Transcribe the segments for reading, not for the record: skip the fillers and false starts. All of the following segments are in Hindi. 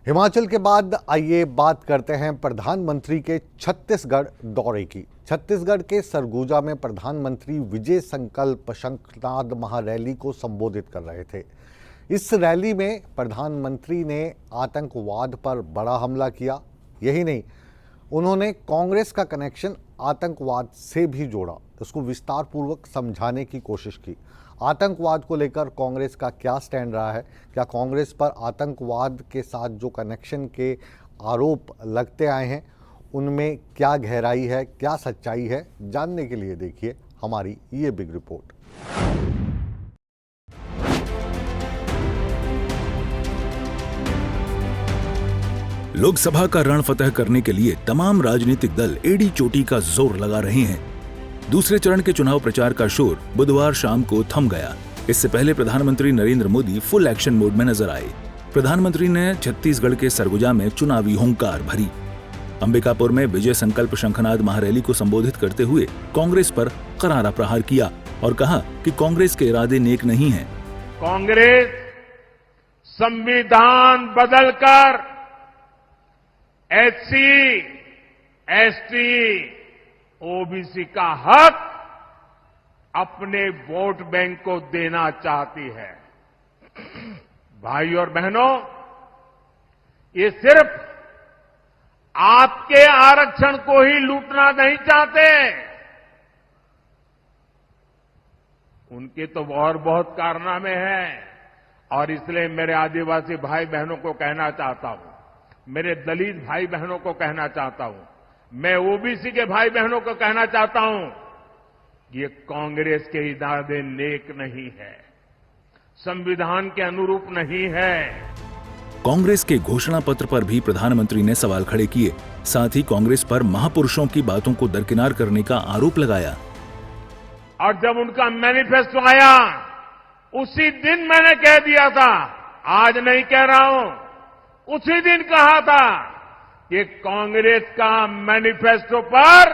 हिमाचल के बाद आइए बात करते हैं प्रधानमंत्री के छत्तीसगढ़ दौरे की। छत्तीसगढ़ के सरगुजा में प्रधानमंत्री विजय संकल्प शंखनाद महारैली को संबोधित कर रहे थे। इस रैली में प्रधानमंत्री ने आतंकवाद पर बड़ा हमला किया। यही नहीं, उन्होंने कांग्रेस का कनेक्शन आतंकवाद से भी जोड़ा, उसको विस्तार पूर्वक समझाने की कोशिश की। आतंकवाद को लेकर कांग्रेस का क्या स्टैंड रहा है, क्या कांग्रेस पर आतंकवाद के साथ जो कनेक्शन के आरोप लगते आए हैं उनमें क्या गहराई है, क्या सच्चाई है, जानने के लिए देखिए हमारी ये बिग रिपोर्ट। लोकसभा का रण फतह करने के लिए तमाम राजनीतिक दल एड़ी चोटी का जोर लगा रहे हैं। दूसरे चरण के चुनाव प्रचार का शोर बुधवार शाम को थम गया। इससे पहले प्रधानमंत्री Narendra Modi full action mode में नजर आए। प्रधानमंत्री ने छत्तीसगढ़ के सरगुजा में चुनावी हुंकार भरी। अंबिकापुर में विजय संकल्प शंखनाद महारैली को संबोधित करते हुए कांग्रेस पर करारा प्रहार किया और कहा कि कांग्रेस के इरादे नेक नहीं हैं। कांग्रेस संविधान बदलकर एससी, एसटी, ओबीसी का हक अपने वोट बैंक को देना चाहती है। भाई और बहनों, ये सिर्फ आपके आरक्षण को ही लूटना नहीं चाहते, उनके तो और बहुत कारनामे हैं। और इसलिए मेरे आदिवासी भाई बहनों को कहना चाहता हूं, मेरे दलित भाई बहनों को कहना चाहता हूं, मैं ओबीसी के भाई बहनों को कहना चाहता हूं, ये कांग्रेस के इरादे नेक नहीं है, संविधान के अनुरूप नहीं है। कांग्रेस के घोषणा पत्र पर भी प्रधानमंत्री ने सवाल खड़े किए। साथ ही कांग्रेस पर महापुरुषों की बातों को दरकिनार करने का आरोप लगाया। और जब उनका मैनिफेस्टो आया, उसी दिन मैंने कह दिया था, आज नहीं कह रहा हूं, उसी दिन कहा था कि कांग्रेस का मैनिफेस्टो पर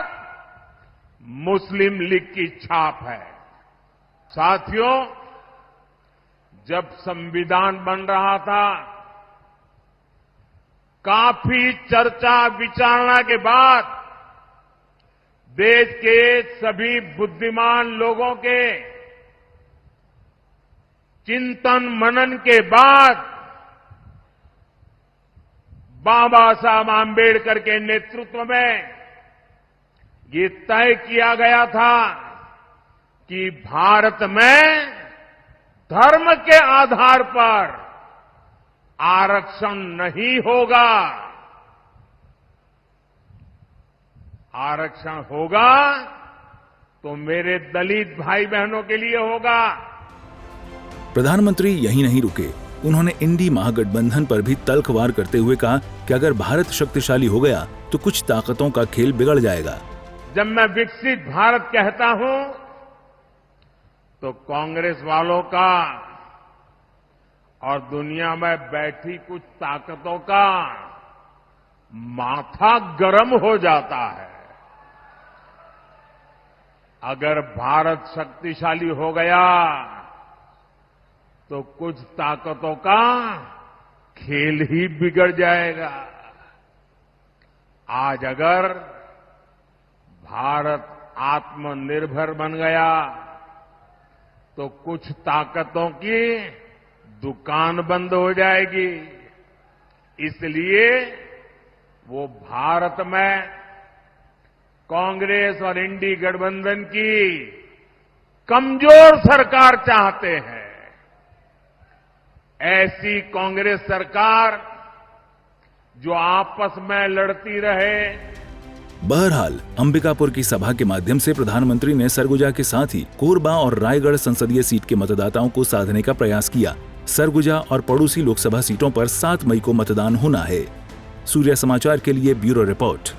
मुस्लिम लीग की छाप है। साथियों, जब संविधान बन रहा था, काफी चर्चा विचारणा के बाद देश के सभी बुद्धिमान लोगों के चिंतन मनन के बाद बाबा साहब आंबेडकर के नेतृत्व में ये तय किया गया था कि भारत में धर्म के आधार पर आरक्षण नहीं होगा। आरक्षण होगा तो मेरे दलित भाई बहनों के लिए होगा। प्रधानमंत्री यही नहीं रुके। उन्होंने इंडी महागठबंधन पर भी तल्खवार करते हुए कहा कि अगर भारत शक्तिशाली हो गया तो कुछ ताकतों का खेल बिगड़ जाएगा। जब मैं विकसित भारत कहता हूं तो कांग्रेस वालों का और दुनिया में बैठी कुछ ताकतों का माथा गर्म हो जाता है। अगर भारत शक्तिशाली हो गया तो कुछ ताकतों का खेल ही बिगड़ जाएगा। आज अगर भारत आत्मनिर्भर बन गया तो कुछ ताकतों की दुकान बंद हो जाएगी। इसलिए वो भारत में कांग्रेस और इंडी गठबंधन की कमजोर सरकार चाहते हैं। ऐसी कांग्रेस सरकार जो आपस में लड़ती रहे। बहरहाल, अंबिकापुर की सभा के माध्यम से प्रधानमंत्री ने सरगुजा के साथ ही कोरबा और रायगढ़ संसदीय सीट के मतदाताओं को साधने का प्रयास किया। सरगुजा और पड़ोसी लोकसभा सीटों पर 7 मई को मतदान होना है। सूर्य समाचार के लिए ब्यूरो रिपोर्ट।